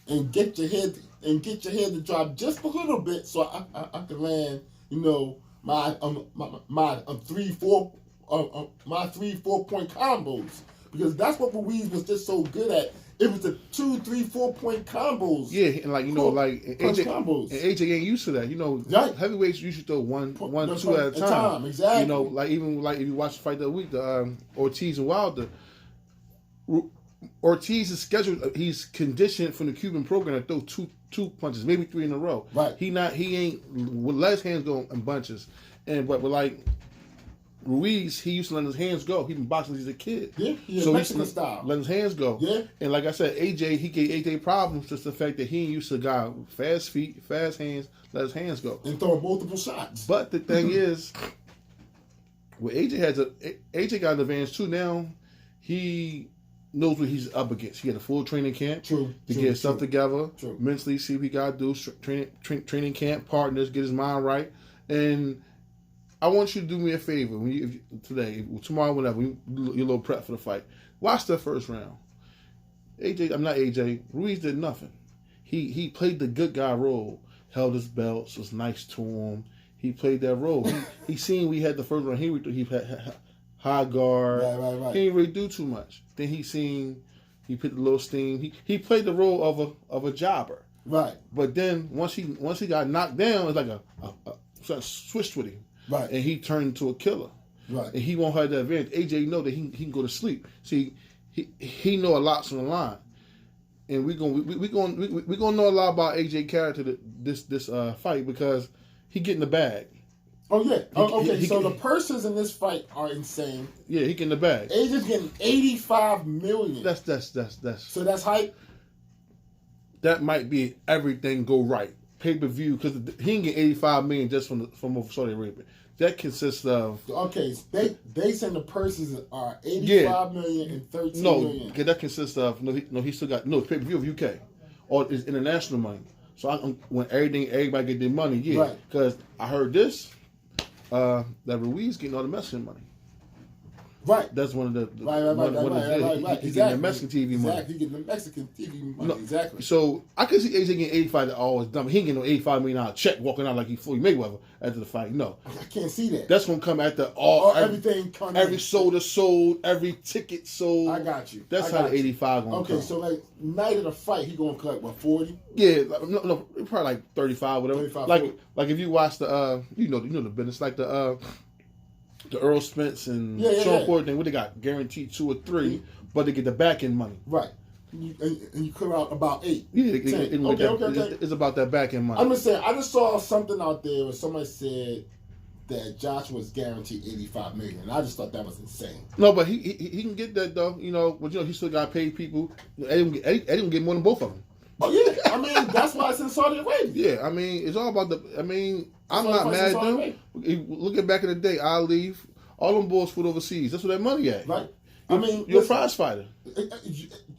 and get your head to drop just a little bit, so I can land. My 3-4 point combos, because that's what Ruiz was just so good at. It was the 2, 3, 4 point combos. Yeah, and combos. And AJ ain't used to that. Right. Heavyweights usually throw one, two at a time. Exactly. If you watch the fight the week, the Ortiz and Wilder. Ortiz is scheduled. He's conditioned from the Cuban program to throw two punches, maybe 3 in a row. Right. He ain't let his hands go in bunches. But like Ruiz, he used to let his hands go. He been boxing since he's a kid. Yeah, so Mexican style. Let his hands go. Yeah. And like I said, he gave AJ problems, just the fact that he ain't used to a guy with fast feet, fast hands, let his hands go. And throw multiple shots. But the thing is, what AJ got an advantage too now. He knows what he's up against. He had a full training camp to get himself together, mentally see what he got to do, training camp, partners, get his mind right. And I want you to do me a favor tomorrow, whenever, your little prep for the fight. Watch the first round. Ruiz did nothing. He played the good guy role, held his belts, was nice to him. He played that role. He seen we had the first round. He had high guard. Right. He didn't really do too much. Then he put the little steam. He played the role of a jobber. Right. But then once he got knocked down, it's like a switched with him. Right. And he turned into a killer. Right. And he won't have that advantage. AJ know that he can go to sleep. See, he know a lot's on the line. And we gonna know a lot about AJ character this fight, because he get in the bag. Oh yeah. The purses in this fight are insane. Yeah, he get in the bag. AJ's getting $85 million. That's So that's hype. That might be everything go right. Pay-per-view, because he can get $85 million just from Saudi Arabia. That consists of they saying the purses are $85 million and $13 million. No, that consists of he still got pay-per-view of UK, or is international money. So when everybody get their money, because I heard this that Ruiz getting all the Mexican money. Right. That's one of the right. He's getting the Mexican TV money. Exactly. He's getting the Mexican TV money. Exactly. So I could see AJ getting 85. Oh, it's dumb. He ain't getting no $85 million check walking out like he Floyd Mayweather after the fight. No, I can't see that. That's gonna come after everything coming. Every soda sold, every ticket sold. I got you. That's how the 85 gonna come. Okay, so like night of the fight, he gonna collect what, 40? Yeah, no, probably like 35, whatever. 35, like if you watch the you know the business, like the Earl Spence and Sean Porter thing, where they got guaranteed 2 or 3, but they get the back end money. Right. And you clear out about 8. Yeah, okay. It's about that back end money. I'm just saying, I just saw something out there where somebody said that Josh was guaranteed $85 million, and I just thought that was insane. No, but he can get that though. But he still got paid people. Eddie can get more than both of them. Oh yeah, I mean that's why it's in Saudi Arabia. Yeah, I mean it's all about I'm not mad at them. Looking back in the day, Ali, all them boys fought overseas. That's where that money at. Right. You're a prize fighter.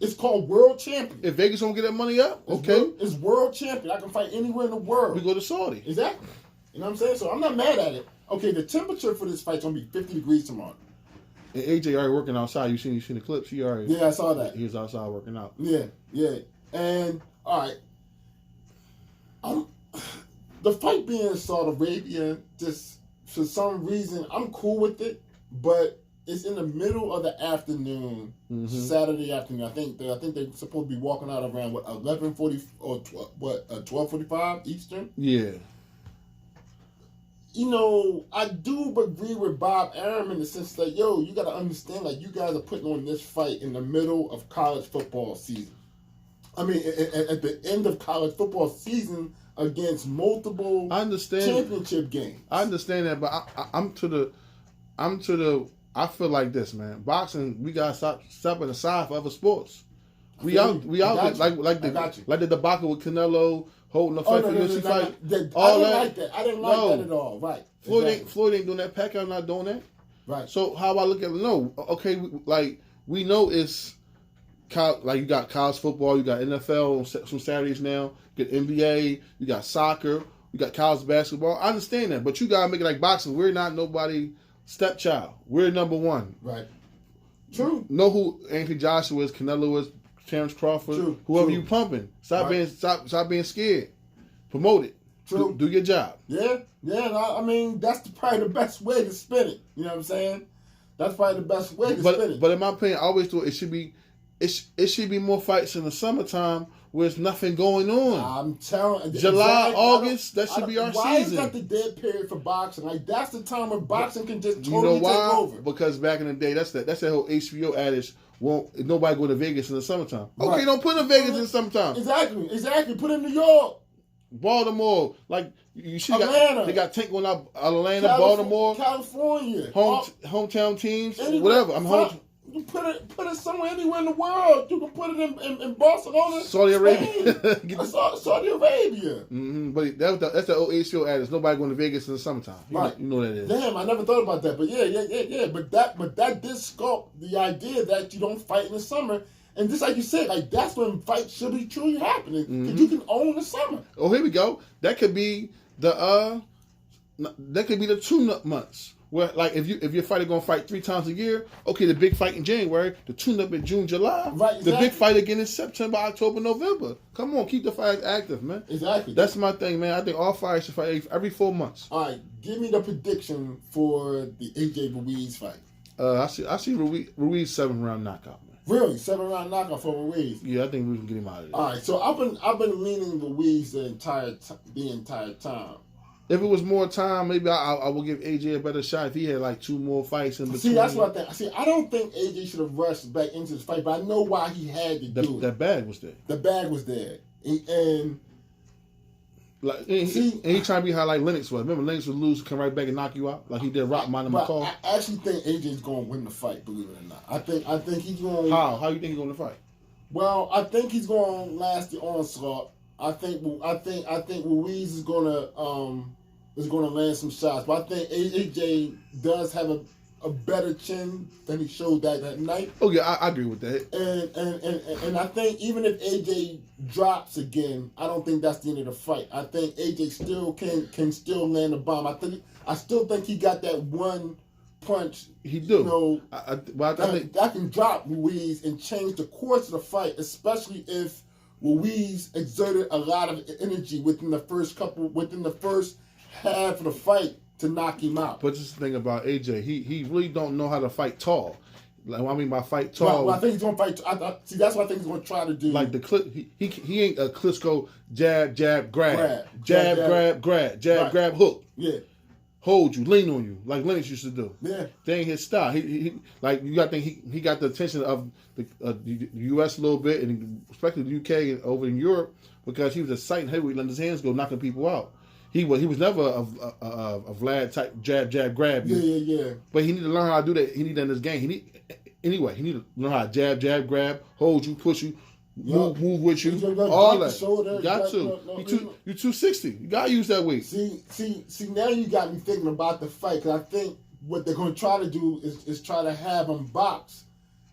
It's called world champion. If Vegas don't get that money up, okay. It's world champion. I can fight anywhere in the world. We go to Saudi. Exactly. You know what I'm saying? So I'm not mad at it. Okay, the temperature for this fight's gonna be 50 degrees tomorrow. And AJ already working outside. You seen the clips? Yeah, I saw that. He was outside working out. Yeah. And all right. The fight being in Saudi Arabia, just for some reason, I'm cool with it, but it's in the middle of the afternoon, Saturday afternoon. I think they're supposed to be walking out around 11:40 or 12:45 Eastern. Yeah. I do agree with Bob Arum in the sense that you got to understand, like, you guys are putting on this fight in the middle of college football season. I mean, at the end of college football season against multiple championship games. I understand that, but I feel like this, man. Boxing, we gotta stop stepping aside for other sports. We out like the debacle with Canelo holding the fight for the UFC fight. I didn't like that at all. Right. Floyd ain't doing that. Pacquiao not doing that. Right. So how I look at it? No. Okay. We know it's like you got college football, you got NFL on some Saturdays now. You got NBA, you got soccer, you got college basketball. I understand that, but you gotta make it like boxing. We're not nobody stepchild. We're number one. Right. True. Know who Anthony Joshua is, Canelo is, Terrence Crawford, whoever you pumping. Stop being scared. Promote it. True. Do your job. Yeah. I mean, that's probably the best way to spin it. You know what I'm saying? That's probably the best way to spin it. But in my opinion, I always thought it should be more fights in the summertime where there's nothing going on. I'm telling you. July, August, that should be our why season. Why is that the dead period for boxing? Like, that's the time when boxing can just totally take over. Because back in the day, that's that whole HBO adage, nobody go to Vegas in the summertime. Okay, right. Don't put in Vegas in the summertime. Exactly. Put in New York. Baltimore, like you see, they got Tank going out Atlanta, Baltimore, California, hometown teams, whatever. You put it somewhere, anywhere in the world. You can put it in Barcelona, Saudi Arabia, Saudi Arabia. Mm-hmm. But that's the old HBO adage. Nobody going to Vegas in the summertime. You know that is. Damn, I never thought about that. But yeah. But that did sculpt the idea that you don't fight in the summer. And just like you said, like that's when fights should be truly happening. Because you can own the summer. Oh, here we go. That could be the 2 months. Where like if your fighter gonna fight 3 times a year, okay, the big fight in January, the tune-up in June, July, right? Exactly. The big fight again in September, October, November. Come on, keep the fighters active, man. Exactly. That's my thing, man. I think all fighters should fight every 4 months. All right, give me the prediction for the AJ Ruiz fight. I see Ruiz 7-round knockout, man. Really, 7-round knockout for Ruiz. Yeah, I think we can get him out of there. All right, so I've been leaning Ruiz the entire time. If it was more time, maybe I would give AJ a better shot if he had like 2 more fights in between. See, that's what I think. See, I don't think AJ should have rushed back into this fight, but I know why he had to do it. That bag was there. The bag was there, and he trying to be how like Lennox was. Remember, Lennox would lose, come right back and knock you out like he did Rockman and McCall. I actually think AJ's going to win the fight. Believe it or not, I think he's going. How you think he's going to fight? Well, I think he's going to last the onslaught. I think Ruiz is going to land some shots, but I think AJ does have a better chin than he showed that night. Oh yeah, I agree with that. And I think even if AJ drops again, I don't think that's the end of the fight. I think AJ still can still land a bomb. I still think he got that one punch. He do. You know, I think that can drop Ruiz and change the course of the fight, especially if Ruiz exerted a lot of energy within the first half of the fight to knock him out. But just the thing about AJ, he really don't know how to fight tall. Like what I mean by fight tall. Well, I think he's going to fight. See, that's what I think he's going to try to do. Like he ain't a Klitschko jab, grab, jab, grab, hook. Yeah. Hold you, lean on you, like Lennox used to do. Yeah. That ain't his style. He like you got to think he got the attention of the U.S. a little bit, and especially the U.K. and over in Europe, because he was a sight heavyweight, letting his hands go, knocking people out. He was never a Vlad type jab, grab. Yeah. But he need to learn how to do that. He need that in his game. He need to learn how to jab, grab, hold you, push you, move with you, all that. You got to. You 260. You got to use that weight. See. Now you got me thinking about the fight, because I think what they're going to try to do is try to have him box.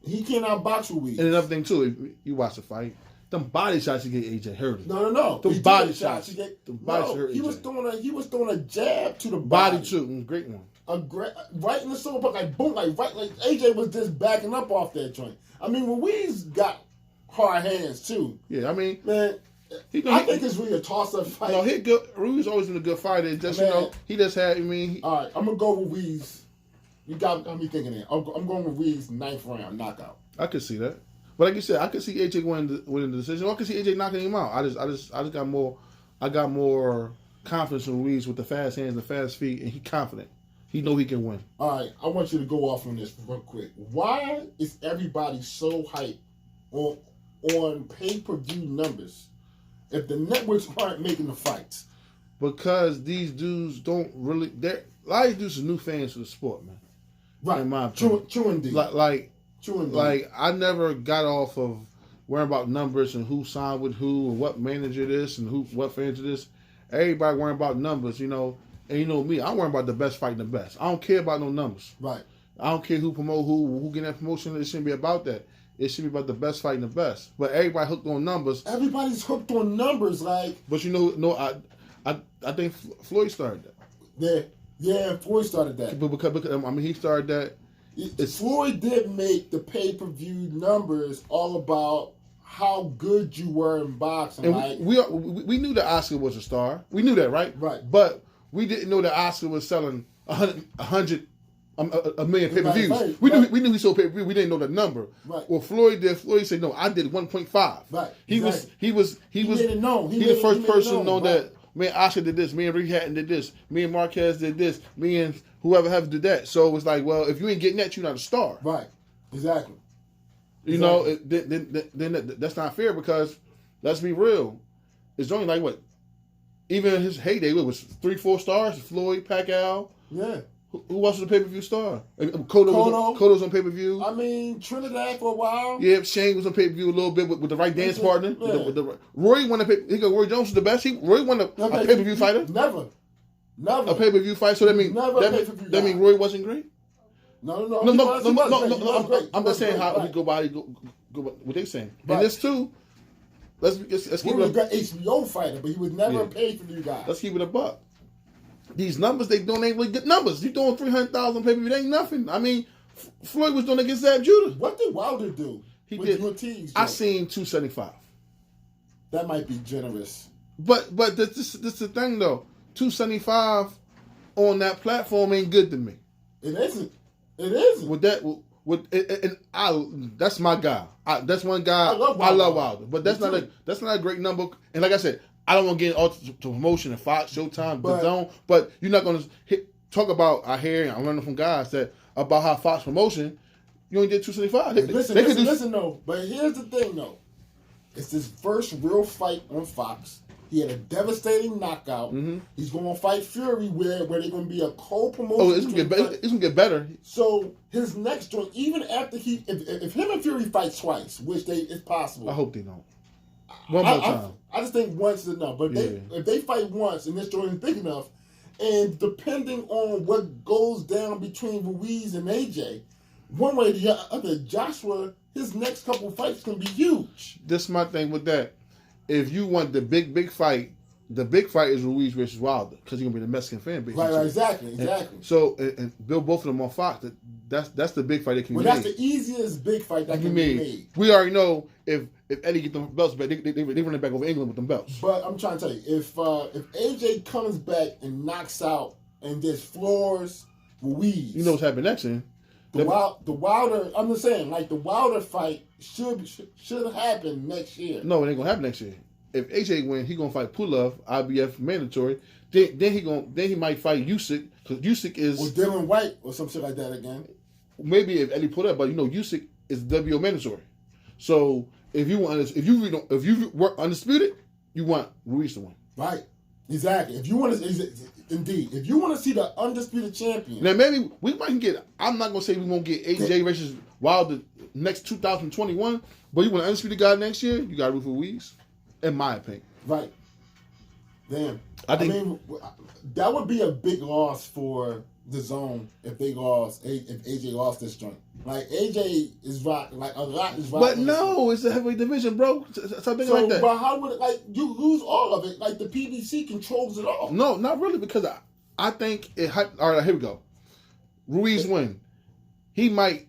He cannot box Ruiz. And another thing too, if you watch the fight, them body shots you get AJ hurt. No. Them body shots. Hurt AJ. He was throwing a jab to the body too. Great one. Right in the silver puck, like boom, like AJ was just backing up off that joint. I mean, Ruiz got hard hands too. Yeah, I mean, man, I think it's really a toss-up fight. No, Ruiz always been a good fighter. Just he just had. I mean, all right, I'm gonna go with Ruiz. You got me thinking there. I'm going with Ruiz 9th round knockout. I could see that. But like you said, I could see AJ winning the decision. Or I could see AJ knocking him out. I just got more confidence in Ruiz with the fast hands and fast feet, and he confident. He know he can win. All right, I want you to go off on this real quick. Why is everybody so hyped on pay-per-view numbers if the networks aren't making the fights? Because these dudes don't really. A lot of these dudes are new fans of the sport, man. Right. In my opinion. True indeed. Like I never got off of worrying about numbers and who signed with who and what manager this and what fans this. Everybody worrying about numbers, you know. And you know me, I'm worrying about the best fighting the best. I don't care about no numbers. Right. I don't care who promote who get that promotion. It shouldn't be about that. It should be about the best fighting the best. But everybody hooked on numbers. Everybody's hooked on numbers, like. But I think Floyd started that. Yeah, Floyd started that. But because he started that. Floyd did make the pay-per-view numbers all about how good you were in boxing. And like we knew that Oscar was a star. We knew that, right? Right. But we didn't know that Oscar was selling a million pay-per-views. We knew he sold pay-per-view. We didn't know the number. Right. Well, Floyd said, no, I did 1.5. Right. He made it known. He the first person to know that, me and Oscar did this, me and Rick Hatton did this, me and Marquez did this, me and whoever have did that. So it was like, well, if you ain't getting that, you're not a star. Right. Exactly. You know, then that's not fair because, let's be real, it's only like what? Even in his heyday, it was 3-4 stars, Floyd, Pacquiao. Yeah. Who else was a pay-per-view star? Cotto's on pay-per-view. I mean, Trinidad for a while. Yeah, Shane was on pay-per-view a little bit with the right dance partner. Yeah. Roy won Roy Jones was the best. Roy won a pay-per-view fighter. Never. A pay-per-view fight. So that means that mean Roy wasn't great. No. I'm just saying how we go by what they saying. Right. And this too. Let's keep it a good HBO fighter, but he was never paid for you guys. Let's keep it a buck. These numbers they doing ain't really good numbers. You doing 300,000 pay-per-view, they ain't nothing. I mean, Floyd was doing against Zab Judah. What did Wilder do? He did. Ortiz, I seen 275. That might be generous. But this is the thing though. 275 on that platform ain't good to me. It isn't. It isn't. That's my guy. That's one guy. I love Wilder, but that's not a great number. And like I said, I don't want to get into promotion and Fox, Showtime, The Zone. But you're not going to talk about. I hear and I'm learning from guys that about how Fox promotion. You only did 275. Listen though. But here's the thing though. It's his first real fight on Fox. He had a devastating knockout. Mm-hmm. He's going to fight Fury where they're going to be a co-promotion. Oh, it's going to get better. So his next joint, even after if him and Fury fight twice, which it's possible. I hope they don't. One more time. I just think once is enough. But if they fight once and this joint is big enough, and depending on what goes down between Ruiz and AJ, one way or the other, Joshua, his next couple fights can be huge. This is my thing with that. If you want the big fight, the big fight is Ruiz versus Wilder because you're gonna be the Mexican fan base. Right, exactly. And build both of them on Fox. That's the big fight that can be made. That's the easiest big fight that can be made. We already know if Eddie get them belts back, they run it back over England with them belts. But I'm trying to tell you, if AJ comes back and knocks out and just floors Ruiz, you know what's happening next, then. The Wilder, I'm just saying, like the Wilder fight should happen next year. No, it ain't gonna happen next year. If AJ win, he gonna fight Pulov, IBF mandatory. Then he might fight Usyk because Usyk is or Dylan White or some shit like that again. Maybe if Eddie put up, but Usyk is WO mandatory. So if you work undisputed, you want Ruiz to win. Right. Exactly. If you want to see the undisputed champion. Now maybe we might get. I'm not gonna say we won't get AJ versus Wilder next 2021, but you want an undisputed guy next year, you got Ruiz, in my opinion. Right. Damn. I mean, that would be a big loss for the Zone if AJ lost this joint. Like AJ is rock, like a lot is rock. But no, it's a heavyweight division, bro. Something like that. But how would you lose all of it? Like the PBC controls it all. No, not really, because I think it. All right, here we go. Ruiz win. He might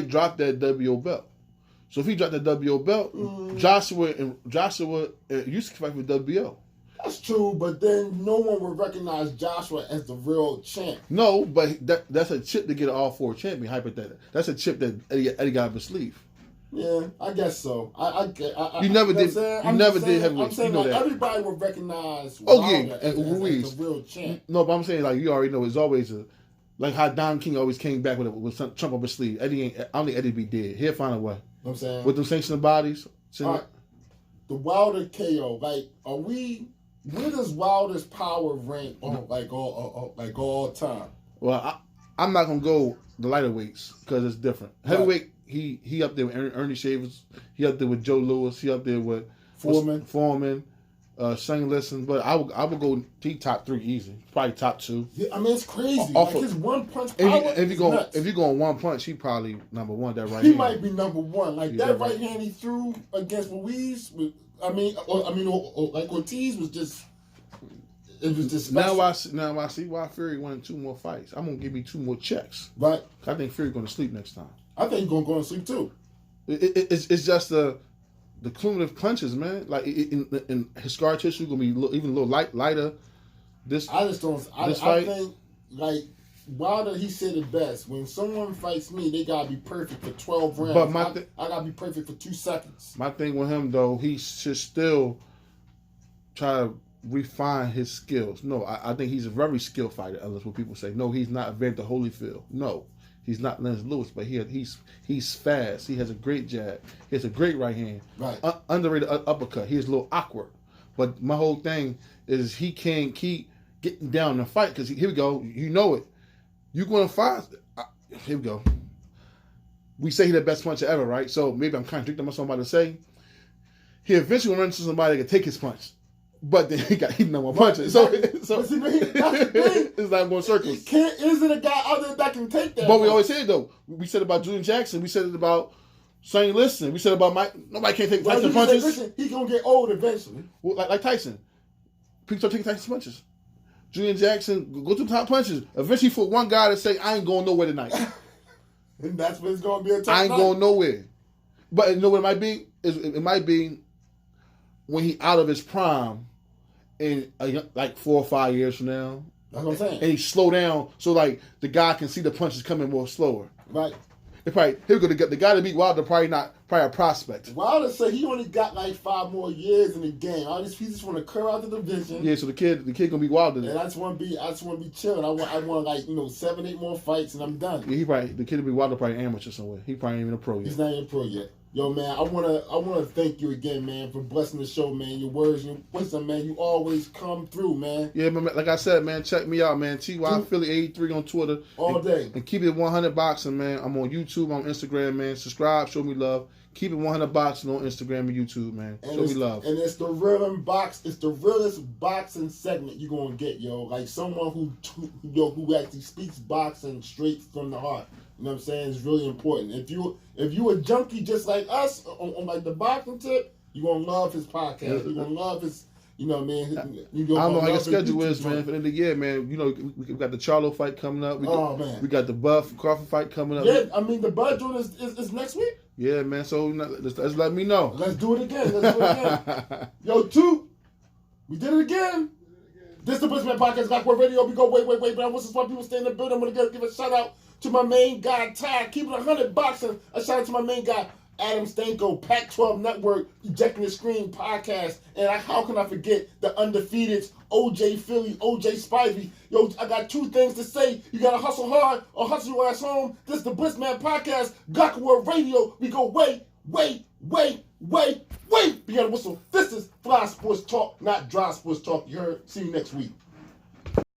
drop that WO belt. So if he dropped that WO belt, Joshua used to fight for WO. That's true, but then no one would recognize Joshua as the real champ. No, but that's a chip to get an all-4 champion, hypothetically. That's a chip that Eddie got up his sleeve. Yeah, I guess so. You never did heavyweight. I'm saying you know that. Everybody would recognize Wilder as Ruiz. the real champ. No, but I'm saying you already know it's always like how Don King always came back with some Trump up his sleeve. I don't think Eddie be dead. He'll find a way. I'm saying with them sanctioned bodies. The Wilder KO, where does Wilder's power rank on all time? Well, I'm not gonna go the lighter weights because it's different. Heavyweight, he up there with Ernie Shavers. He up there with Joe Louis. He up there with Foreman, Shane Listen. But I would go top 3 easy. Probably top 2. Yeah, I mean it's crazy. His one punch power. If you go on one punch, he probably number 1. That right. He might be number 1. That right hand he threw against Ruiz. Like Ortiz was just. It was just special. Now I see why Fury wanted 2 more fights. I'm gonna give me 2 more checks. Right. I think Fury gonna sleep next time. I think he's gonna go and sleep too. It's just the cumulative punches, man. Like in his scar tissue gonna be even a little lighter. I just don't. I think like Wilder, he said it best. When someone fights me, they gotta be perfect for 12 rounds. But I gotta be perfect for 2 seconds. My thing with him though, he should still try to refine his skills. No, I think he's a very skilled fighter. Unless what people say, no, he's not Evander Holyfield. No. He's not Lennox Lewis, but he's fast. He has a great jab. He has a great right hand. Right. Underrated uppercut. He's a little awkward. But my whole thing is he can't keep getting down in the fight because here we go. You know it. You're going to fight. Here we go. We say he's the best puncher ever, right? So maybe I'm contradicting what somebody to say. He eventually will run into somebody that can take his punch. But then he got no more punches. So it's not going circles. Isn't a guy out there that can take that? But we always say it though. We said about Julian Jackson. We said it about Sonny Liston. We said about Mike. Nobody can take Tyson punches. Listen, he's gonna get old eventually. Well, like Tyson. People start taking Tyson's punches. Julian Jackson go to the top punches. Eventually, for one guy to say, "I ain't going nowhere tonight," and that's when it's gonna be a tough I ain't going nowhere. But you know what it might be? It might be when he out of his prime. In like 4 or 5 years from now. That's what I'm saying. And he slow down so like the guy can see the punches coming more slower. Right. They probably here we go. The guy to beat Wilder probably a prospect. Wilder said he only got like 5 more years in the game. He just want to clear out the division. Yeah, so the kid gonna beat Wilder. And I just want to be chilling. I want like 7, 8 more fights and I'm done. Yeah, the kid to beat Wilder probably amateur somewhere. He probably ain't even a pro yet. He's not even a pro yet. Yo, man, I wanna thank you again, man, for blessing the show, man. Your words, your wisdom, man. You always come through, man. Yeah, man. Like I said, man, check me out, man. TY Philly 83 on Twitter all day, and keep it 100 boxing, man. I'm on YouTube, on Instagram, man. Subscribe, show me love. Keep it 100 boxing on Instagram and YouTube, man. Show me love. And it's the it's the realest boxing segment you're gonna get, yo. Like someone who actually speaks boxing straight from the heart. You know what I'm saying? It's really important. If you a junkie just like us on like the boxing tip, you're gonna love his podcast. You're gonna love his, you know, man. I don't know how your schedule is, man. For the end of the year, man. You know, we got the Charlo fight coming up. We got the Buff Crawford fight coming up. Yeah, I mean the Bud joint is next week. Yeah, man. So let's let me know. Let's do it again. Yo, 2. We did it again. This is the Blitzman Podcast, Glocawear Radio. We go wait. But I want some people stay in the building. I'm gonna give a shout out to my main guy, Ty. Keep it 100 boxing. A shout out to my main guy, Adam Stanko, Pac-12 Network, Ejecting the Screen Podcast. And how can I forget the undefeated OJ Philly, OJ Spivey. Yo, I got 2 things to say. You got to hustle hard or hustle your ass home. This is the Blitzman Podcast, Glocawear Radio. We go wait. We got to whistle. This is Fly Sports Talk, not Dry Sports Talk. You heard? See you next week.